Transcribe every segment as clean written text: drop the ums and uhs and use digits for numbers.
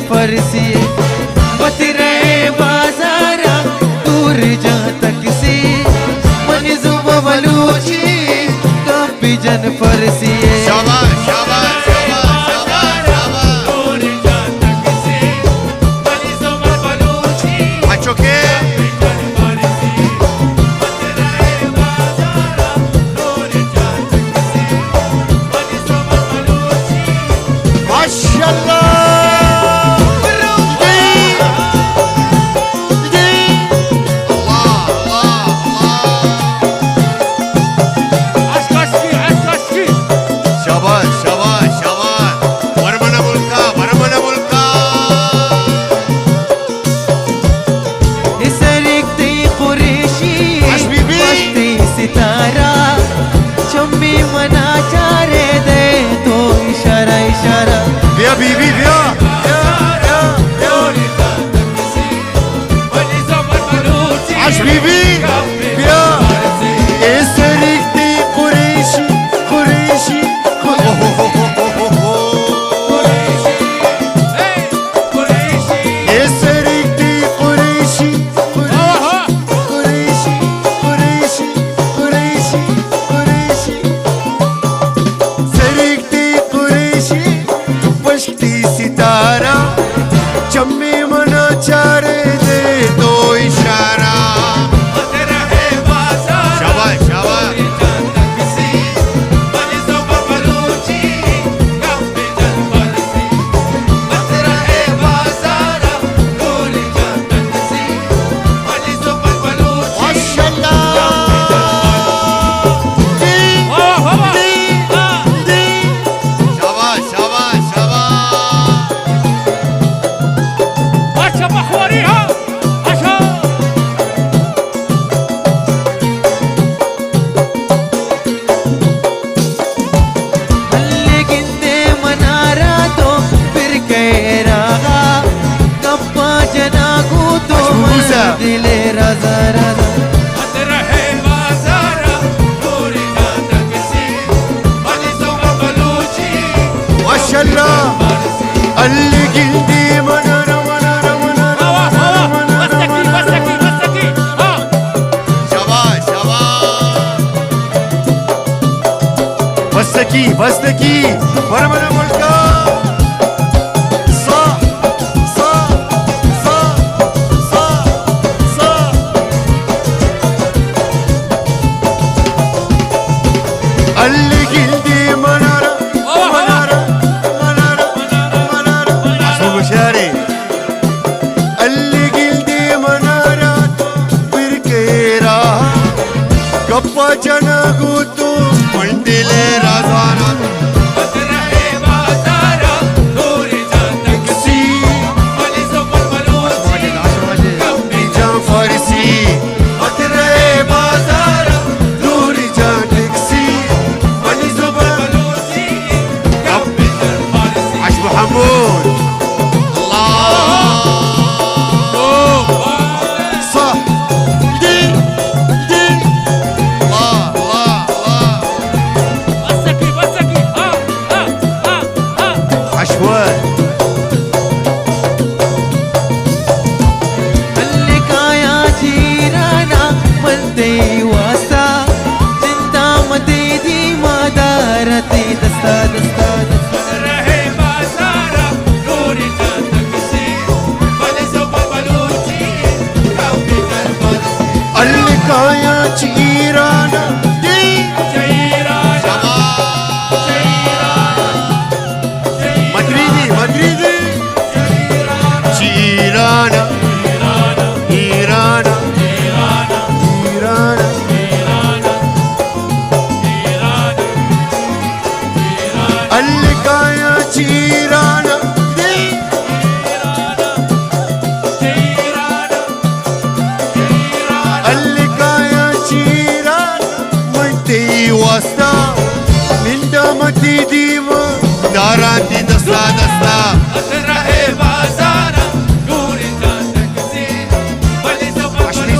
फरसी मत रहे बाजारा दूर जा तक से मन जुब बलूची काफी जन फरसी शाबाश शाबाश शाबाश शाबाश शाबाश दूर जा तक से मन जुब बलूची बच्चों के माशाअल्लाह बीबी बिया आश बीबी बिया एसरिकती कुरैशी कुरैशी एसरिकती कुरैशी कुरैशी कुरैशी कुरैशी कुरैशी सरिकती कुरैशी पश्ती सितारा चम्मी मना चारे दे दो इशारा शाबाश शाबाश दिले राजा राजा मत रहे बाजारा दूर जा तक से मन जुब बलूची माशाअल्लाह अल्ली गिल्दी मनरा मनरा मनरा मस्तकी हां शाबाश शाबाश मस्तकी बरमरा मुल्का अल्ली गिल्दी मनरा मनरा मनरा मनरा आशो मुशारी अल्ली गिल्दी मनरा बिरकेरा गप्पा जनगूतू मंडिले राजाना मत रहे बाजारा दूर जा तक से मन जुब बलूची जा फारसी मत रहे बाजारा दूर जा टैक्सी عش محمود الله صح دي الله الله الله مستكي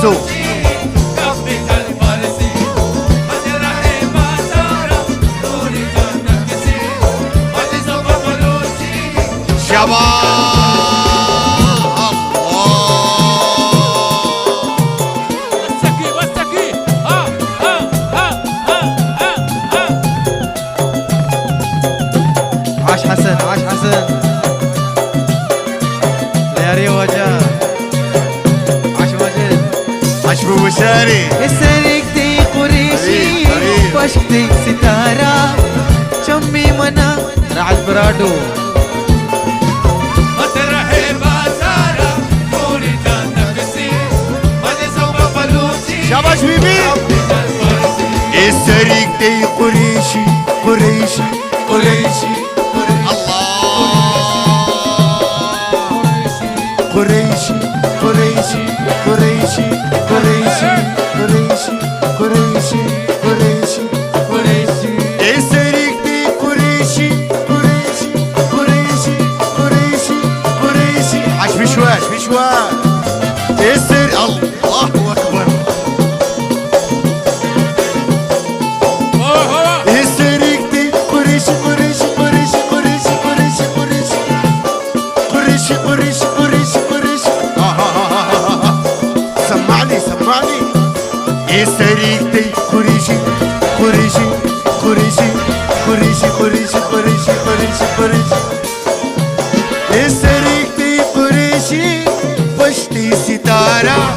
نفسه كفك الفارسي مجرحي بازارة نور جاتك يسير ولزوم بلوشي شباب وسكي وسكي ها ها ها ها ها ها عاش حسن عاش حسن ليالي وجه عاش ماجد عشب وشاري سرقتي قريشي قريب. بشتي ستارة شمي منا رعد برادو مجرحي بازارة نور جاتك يسير ولزوم بلوشي شباش بيبي الفارسي السريق دي قريشي قريشي قريشي قريشي قريشي قريشي قريشي قريشي قريشي قريشي قريشي السريق دي قريشي قريشي قريشي قريشي قريشي عش بشواش بشواش السر الله اكبر السريق دي قريشي قريشي قريشي قريشي قريشي قريشي قريشي قريشي قريشي قريشي سمعني سمعني السريق دي قريشي قريشي قريشي قريشي قريشي قريشي قريشي قريشي السريق دي قريشي بشتي ستارة